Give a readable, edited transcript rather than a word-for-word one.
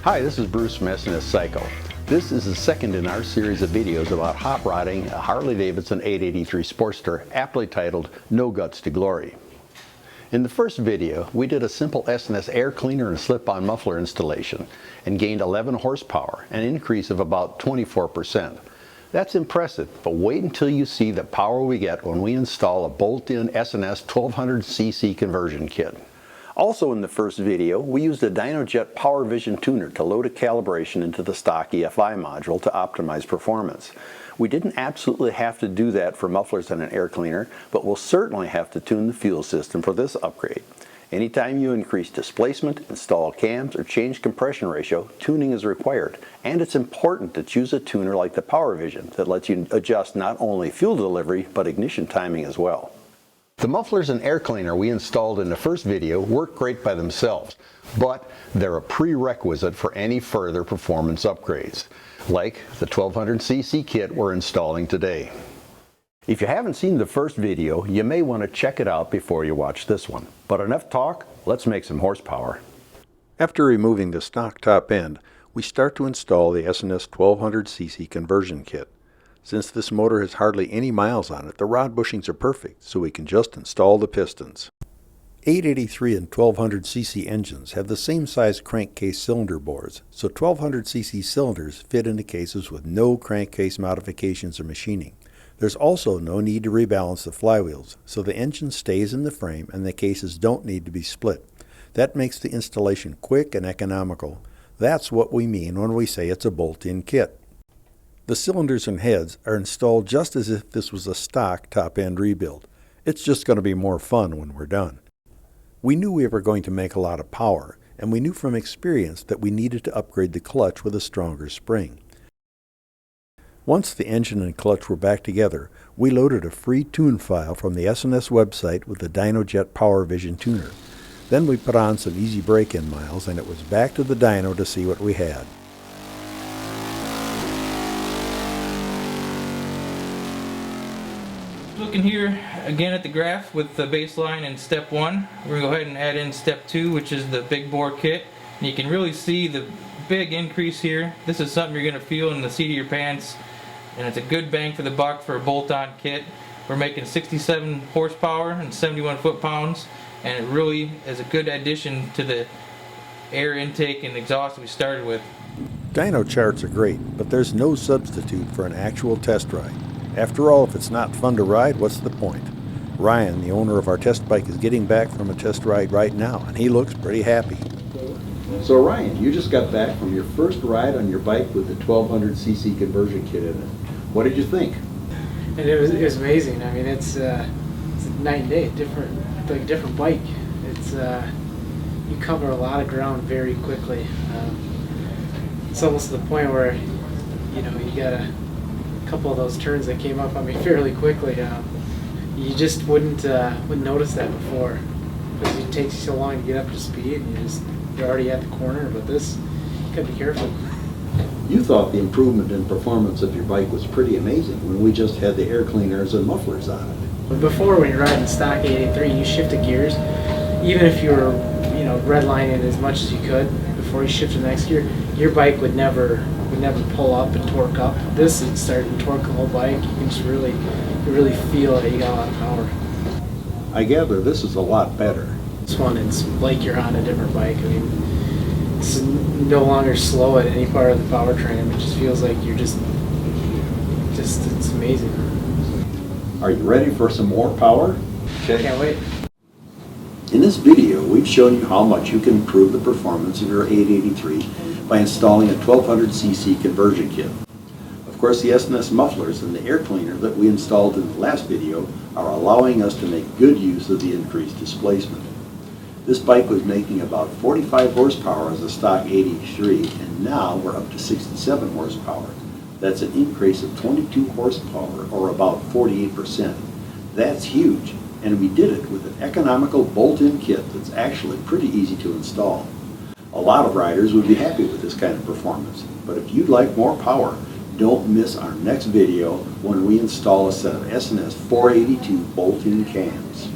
Hi, this is Bruce from S&S Cycle. This is the second in our series of videos about hot rodding a Harley-Davidson 883 Sportster, aptly titled No Guts to Glory. In the first video, we did a simple S&S air cleaner and slip-on muffler installation and gained 11 horsepower, an increase of about 24%. That's impressive, but wait until you see the power we get when we install a bolt-in S&S 1200cc conversion kit. Also in the first video, we used a Dyno Power Vision tuner to load a calibration into the stock EFI module to optimize performance. We didn't absolutely have to do that for mufflers and an air cleaner, but we'll certainly have to tune the fuel system for this upgrade. Anytime you increase displacement, install cams, or change compression ratio, tuning is required. And it's important to choose a tuner like the Power Vision that lets you adjust not only fuel delivery, but ignition timing as well. The mufflers and air cleaner we installed in the first video work great by themselves, but they're a prerequisite for any further performance upgrades, like the 1200cc kit we're installing today. If you haven't seen the first video, you may want to check it out before you watch this one. But enough talk, let's make some horsepower. After removing the stock top end, we start to install the S&S 1200cc conversion kit. Since this motor has hardly any miles on it, the rod bushings are perfect, so we can just install the pistons. 883 and 1200cc engines have the same size crankcase cylinder bores, so 1200cc cylinders fit into cases with no crankcase modifications or machining. There's also no need to rebalance the flywheels, so the engine stays in the frame and the cases don't need to be split. That makes the installation quick and economical. That's what we mean when we say it's a bolt-in kit. The cylinders and heads are installed just as if this was a stock top-end rebuild. It's just going to be more fun when we're done. We knew we were going to make a lot of power, and we knew from experience that we needed to upgrade the clutch with a stronger spring. Once the engine and clutch were back together, we loaded a free tune file from the S&S website with the Dyno Power Vision tuner. Then we put on some easy break-in miles, and it was back to the dyno to see what we had. Looking here again at the graph with the baseline in step 1, we're going to go ahead and add in step 2, which is the big bore kit. And you can really see the big increase here. This is something you're going to feel in the seat of your pants, and it's a good bang for the buck for a bolt-on kit. We're making 67 horsepower and 71 foot-pounds, and it really is a good addition to the air intake and exhaust we started with. Dyno charts are great, but there's no substitute for an actual test ride. After all, if it's not fun to ride, what's the point? Ryan, the owner of our test bike, is getting back from a test ride right now, and he looks pretty happy. So Ryan, you just got back from your first ride on your bike with the 1200cc conversion kit in it. What did you think? And it was amazing. I mean, it's night and day, like a different bike. It's you cover a lot of ground very quickly. It's almost to the point where you got a couple of those turns that came up on me fairly quickly. You just wouldn't notice that before, because it takes you so long to get up to speed, and you're already at the corner. But this, you gotta be careful. You thought the improvement in performance of your bike was pretty amazing when we just had the air cleaners and mufflers on it. But before, when you're riding stock 883, you shifted gears, even if you were redlining as much as you could before you shift to the next gear, your bike would never pull up and torque up. This is starting to torque the whole bike. You can just really feel that you got a lot of power. I gather this is a lot better. This one, it's like you're on a different bike. I mean, it's no longer slow at any part of the powertrain. It just feels like you're just it's amazing. Are you ready for some more power? Okay. Can't wait. In this video, we've shown you how much you can improve the performance of your 883 by installing a 1200cc conversion kit. Of course, the S&S mufflers and the air cleaner that we installed in the last video are allowing us to make good use of the increased displacement. This bike was making about 45 horsepower as a stock 883, and now we're up to 67 horsepower. That's an increase of 22 horsepower, or about 48%. That's huge, and we did it with an economical bolt-in kit that's actually pretty easy to install. A lot of riders would be happy with this kind of performance, but if you'd like more power, don't miss our next video when we install a set of S&S 482 bolt-in cams.